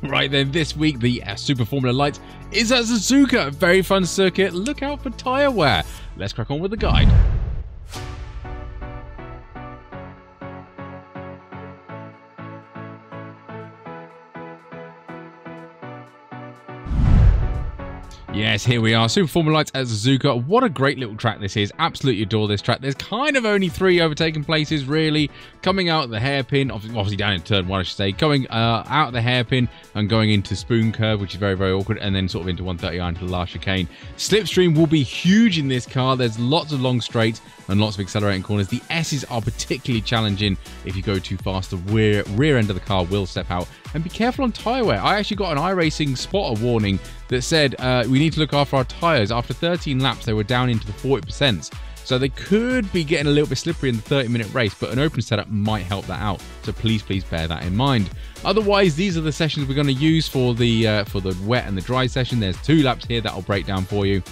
Right then, this week the Super Formula Light is at Suzuka. Very fun circuit. Look out for tyre wear. Let's crack on with the guide. Yes, here we are, Super Formula Lights at Suzuka. What a great little track this is. Absolutely adore this track. There's kind of only 3 overtaking places, really. Coming out the hairpin, obviously down in turn 1, I should say. Going out the hairpin and going into Spoon Curve, which is very, very awkward, and then sort of into 130i into the last chicane. Slipstream will be huge in this car. There's lots of long straights and lots of accelerating corners. The S's are particularly challenging if you go too fast. The rear end of the car will step out. And be careful on tyre wear. I actually got an iRacing spotter warning that said we need to look after our tyres. After 13 laps, they were down into the 40%. So they could be getting a little bit slippery in the 30-minute race, but an open setup might help that out. So please bear that in mind. Otherwise, these are the sessions we're going to use for the wet and the dry session. There's 2 laps here that I'll break down for you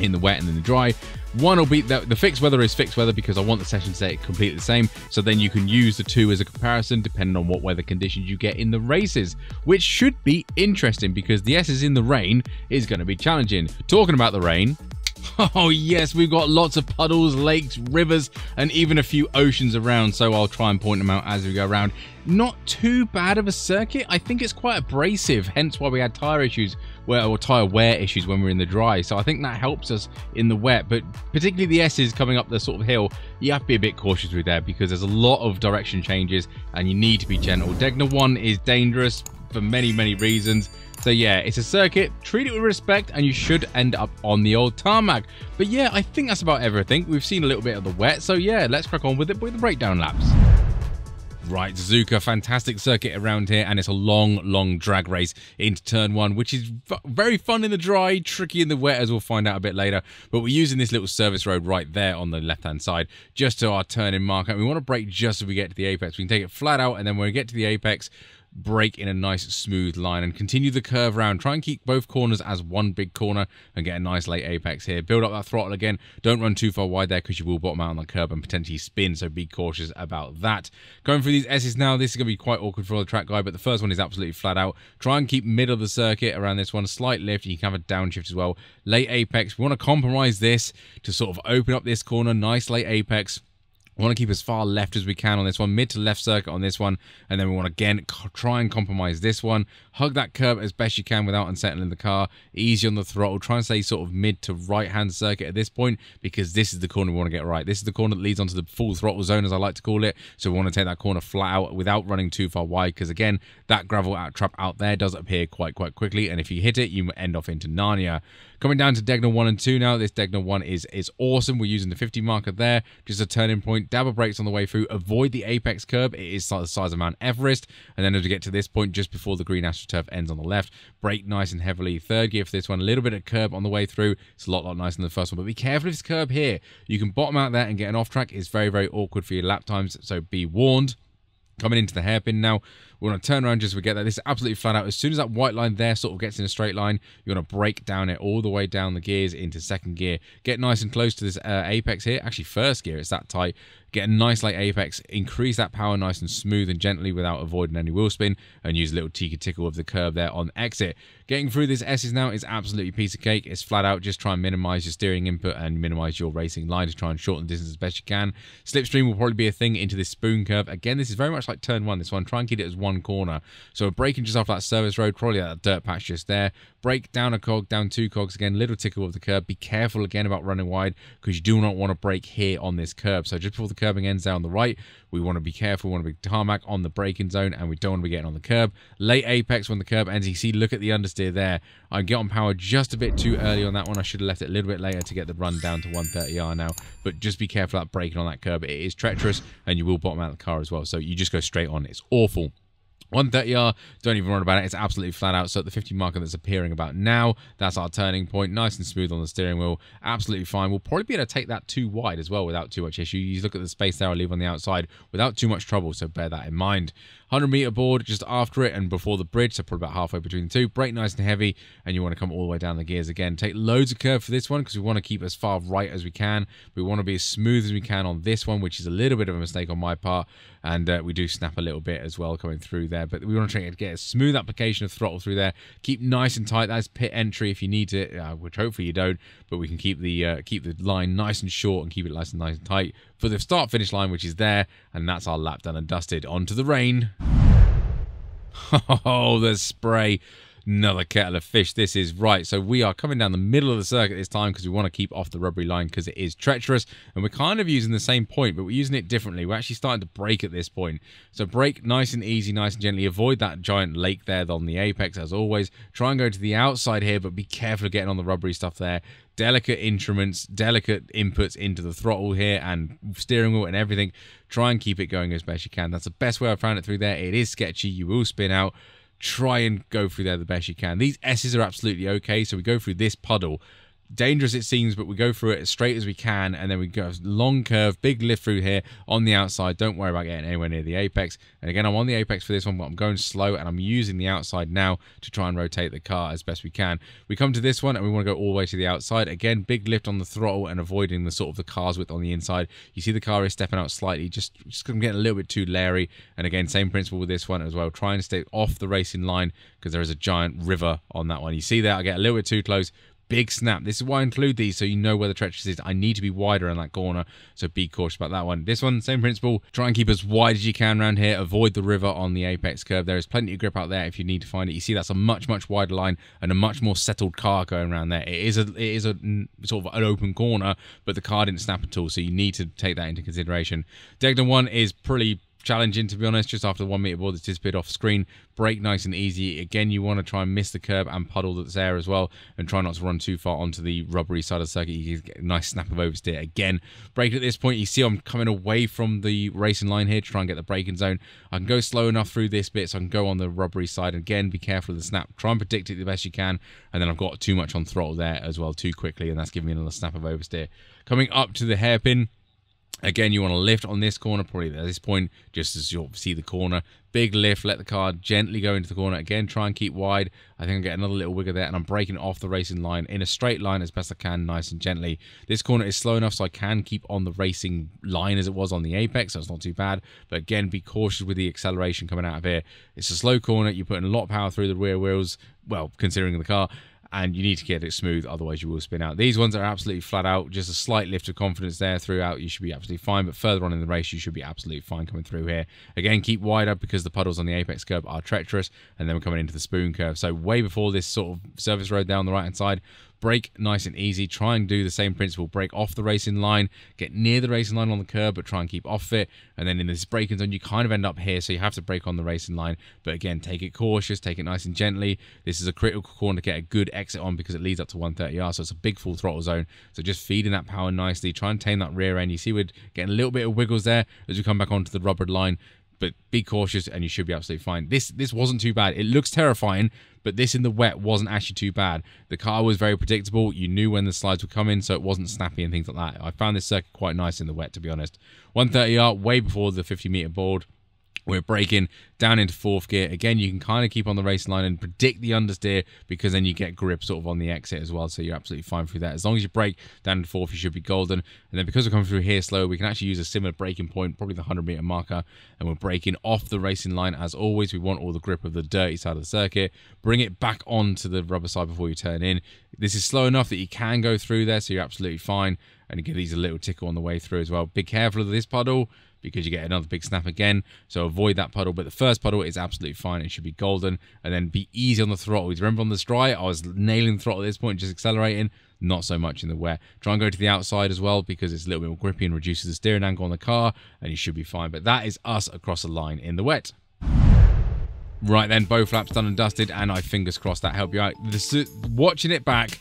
in the wet and in the dry. One will be the fixed weather is fixed weather because I want the session to stay completely the same, so then you can use the 2 as a comparison depending on what weather conditions you get in the races, which should be interesting because the S's in the rain is going to be challenging. Talking about the rain, oh yes, we've got lots of puddles, lakes, rivers, and even a few oceans around, so I'll try and point them out as we go around. Not too bad of a circuit. I think it's quite abrasive, hence why we had tyre issues, or tyre wear issues when we're in the dry, so I think that helps us in the wet, but particularly the S's coming up the sort of hill, you have to be a bit cautious with there because there's a lot of direction changes and you need to be gentle. Degner 1 is dangerous for many, many reasons. So yeah, it's a circuit, treat it with respect, and you should end up on the old tarmac. But yeah, I think that's about everything. We've seen a little bit of the wet, so yeah, let's crack on with it with the breakdown laps. Right, Suzuka, fantastic circuit around here, and it's a long drag race into turn 1, which is very fun in the dry, tricky in the wet, as we'll find out a bit later. But we're using this little service road right there on the left-hand side, just to our turn-in marker. And we want to brake just as we get to the apex. We can take it flat out, and then when we get to the apex, brake in a nice smooth line and continue the curve round. Try and keep both corners as one big corner and get a nice late apex here. Build up that throttle again. Don't run too far wide there because you will bottom out on the curb and potentially spin, so be cautious about that. Going through these S's now, this is going to be quite awkward for the track guy, but the first one is absolutely flat out. Try and keep middle of the circuit around this one. A slight lift, you can have a downshift as well. Late apex, we want to compromise this to sort of open up this corner. Nice late apex. We want to keep as far left as we can on this one, mid to left circuit on this one, and then we want to again try and compromise this one. Hug that curb as best you can without unsettling the car. Easy on the throttle. Try and stay sort of mid to right-hand circuit at this point because this is the corner we want to get right. This is the corner that leads onto the full throttle zone, as I like to call it. So we want to take that corner flat out without running too far wide because, again, that gravel trap out there does appear quite quickly, and if you hit it, you end off into Narnia. Coming down to Degner 1 and 2 now. This Degner 1 is awesome. We're using the 50 marker there. Just a turning point. Dabber brakes on the way through. Avoid the apex curb. It is the size of Mount Everest. And then as we get to this point, just before the green AstroTurf ends on the left, brake nice and heavily. Third gear for this one. A little bit of curb on the way through. It's a lot nicer than the first one. But be careful of this curb here. You can bottom out there and get an off track. It's very awkward for your lap times. So be warned. Coming into the hairpin now, we want to turn around just as we get that. This is absolutely flat out. As soon as that white line there sort of gets in a straight line, you want to brake down it all the way down the gears into second gear. Get nice and close to this apex here. Actually, first gear, it's that tight. Get a nice late apex. Increase that power nice and smooth and gently without avoiding any wheel spin. And use a little tickle of the curb there on exit. Getting through this S's now is absolutely a piece of cake. It's flat out. Just try and minimize your steering input and minimize your racing line to try and shorten the distance as best you can. Slipstream will probably be a thing into this spoon curve. Again, this is very much like turn 1. This one, try and keep it as one corner. So braking just off that service road, probably that dirt patch just there. Brake down a cog, down 2 cogs again. Little tickle of the curb. Be careful again about running wide because you do not want to brake here on this curb. So just before the curbing ends there on the right, we want to be careful. We want to be tarmac on the braking zone, and we don't want to be getting on the curb. Late apex when the curb ends. You see, look at the understeer there. I get on power just a bit too early on that one. I should have left it a little bit later to get the run down to 130R now. But just be careful about braking on that curb. It is treacherous, and you will bottom out the car as well. So you just go straight on. It's awful. 130R, don't even worry about it. It's absolutely flat out. So at the 50 marker that's appearing about now, that's our turning point. Nice and smooth on the steering wheel. Absolutely fine. We'll probably be able to take that too wide as well without too much issue. You look at the space there I leave on the outside without too much trouble, so bear that in mind. 100-meter board just after it and before the bridge, so probably about halfway between the two. Brake nice and heavy, and you want to come all the way down the gears again. Take loads of curve for this one because we want to keep as far right as we can. We want to be as smooth as we can on this one, which is a little bit of a mistake on my part. and we do snap a little bit as well coming through there, but we want to try to get a smooth application of throttle through there. Keep nice and tight. That's pit entry if you need to, which hopefully you don't, but we can keep the line nice and short and keep it nice and tight for the start finish line, which is there, and that's our lap done and dusted. Onto the rain. Oh, the spray. Another kettle of fish. This is right. So we are coming down the middle of the circuit this time because we want to keep off the rubbery line because it is treacherous. And we're kind of using the same point, but we're using it differently. We're actually starting to brake at this point. So brake nice and easy, nice and gently. Avoid that giant lake there on the apex as always. Try and go to the outside here, but be careful of getting on the rubbery stuff there. Delicate instruments, delicate inputs into the throttle here and steering wheel and everything. Try and keep it going as best you can. That's the best way I've found it through there. It is sketchy. You will spin out. Try and go through there the best you can. These S's are absolutely okay, so we go through this puddle. Dangerous it seems, but we go through it as straight as we can, and then we go long curve, big lift through here on the outside. Don't worry about getting anywhere near the apex. And again, I'm on the apex for this one, but I'm going slow, and I'm using the outside now to try and rotate the car as best we can. We come to this one, and we want to go all the way to the outside. Again, big lift on the throttle and avoiding the sort of the car's width on the inside. You see the car is stepping out slightly, just getting a little bit too leery. And again, same principle with this one as well. Try and stay off the racing line because there is a giant river on that one. You see that? I get a little bit too close. Big snap. This is why I include these, so you know where the treacherous is. I need to be wider in that corner, so be cautious about that one. This one, same principle. Try and keep as wide as you can around here. Avoid the river on the apex curve. There is plenty of grip out there if you need to find it. You see that's a much wider line and a much more settled car going around there. It is a sort of an open corner, but the car didn't snap at all, so you need to take that into consideration. Degnan 1 is pretty challenging, to be honest. Just after the 1 meter board that's disappeared off screen. Brake nice and easy. Again, you want to try and miss the curb and puddle that's there as well, and try not to run too far onto the rubbery side of the circuit. You can get a nice snap of oversteer. Again, brake at this point. You see I'm coming away from the racing line here to try and get the braking zone. I can go slow enough through this bit so I can go on the rubbery side. Again, be careful of the snap. Try and predict it the best you can, and then I've got too much on throttle there as well too quickly, and that's giving me another snap of oversteer. Coming up to the hairpin. Again, you want to lift on this corner, probably at this point, just as you see the corner. Big lift, let the car gently go into the corner. Again, try and keep wide. I think I'll get another little wiggle there, and I'm braking off the racing line in a straight line as best I can, nice and gently. This corner is slow enough so I can keep on the racing line as it was on the apex, so it's not too bad. But again, be cautious with the acceleration coming out of here. It's a slow corner. You're putting a lot of power through the rear wheels, well, considering the car, and you need to get it smooth, otherwise you will spin out. These ones are absolutely flat out, just a slight lift of confidence there throughout. You should be absolutely fine, but further on in the race, you should be absolutely fine coming through here. Again, keep wider because the puddles on the apex curve are treacherous, and then we're coming into the spoon curve. So way before this sort of surface road down the right-hand side, brake nice and easy. Try and do the same principle. Brake off the racing line. Get near the racing line on the curb, but try and keep off it. And then in this braking zone, you kind of end up here, so you have to brake on the racing line. But again, take it cautious. Take it nice and gently. This is a critical corner to get a good exit on because it leads up to 130R, so it's a big full throttle zone. So just feeding that power nicely. Try and tame that rear end. You see we're getting a little bit of wiggles there as we come back onto the rubbered line. But be cautious and you should be absolutely fine. This wasn't too bad. It looks terrifying, but this in the wet wasn't actually too bad. The car was very predictable. You knew when the slides were coming, so it wasn't snappy and things like that. I found this circuit quite nice in the wet, to be honest. 130R, way before the 50-meter board. We're braking down into fourth gear. Again, you can kind of keep on the racing line and predict the understeer because then you get grip sort of on the exit as well. So you're absolutely fine through that. As long as you brake down into fourth, you should be golden. And then because we're coming through here slow, we can actually use a similar braking point, probably the 100-meter marker. And we're braking off the racing line as always. We want all the grip of the dirty side of the circuit. Bring it back onto the rubber side before you turn in. This is slow enough that you can go through there, so you're absolutely fine. And give these a little tickle on the way through as well. Be careful of this puddle, because you get another big snap again, so avoid that puddle. But the first puddle is absolutely fine. It should be golden, and then be easy on the throttle. Remember on the dry, I was nailing the throttle at this point, just accelerating. Not so much in the wet. Try and go to the outside as well because it's a little bit more grippy and reduces the steering angle on the car, and you should be fine. But that is us across the line in the wet. Right then, both laps done and dusted, and I fingers crossed that helped you out. Watching it back,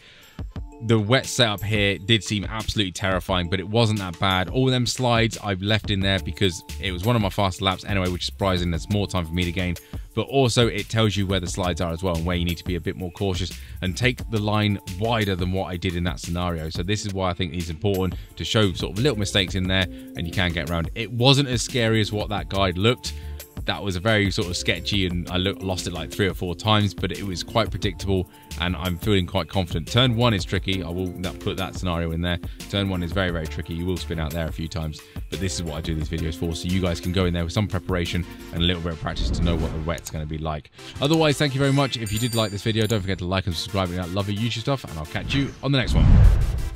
the wet setup here did seem absolutely terrifying, but it wasn't that bad. All them slides I've left in there because it was one of my faster laps anyway, which is surprising. There's more time for me to gain. But also it tells you where the slides are as well and where you need to be a bit more cautious and take the line wider than what I did in that scenario. So this is why I think it's important to show sort of little mistakes in there and you can get around. It wasn't as scary as what that guide looked, that was a very sort of sketchy, and I lost it like 3 or 4 times, but it was quite predictable, and I'm feeling quite confident. Turn 1 is tricky. I will put that scenario in there. Turn 1 is very, very tricky. You will spin out there a few times, but this is what I do these videos for, so you guys can go in there with some preparation and a little bit of practice to know what the wet's going to be like. Otherwise, thank you very much. If you did like this video, don't forget to like and subscribe. I love your YouTube stuff, and I'll catch you on the next one.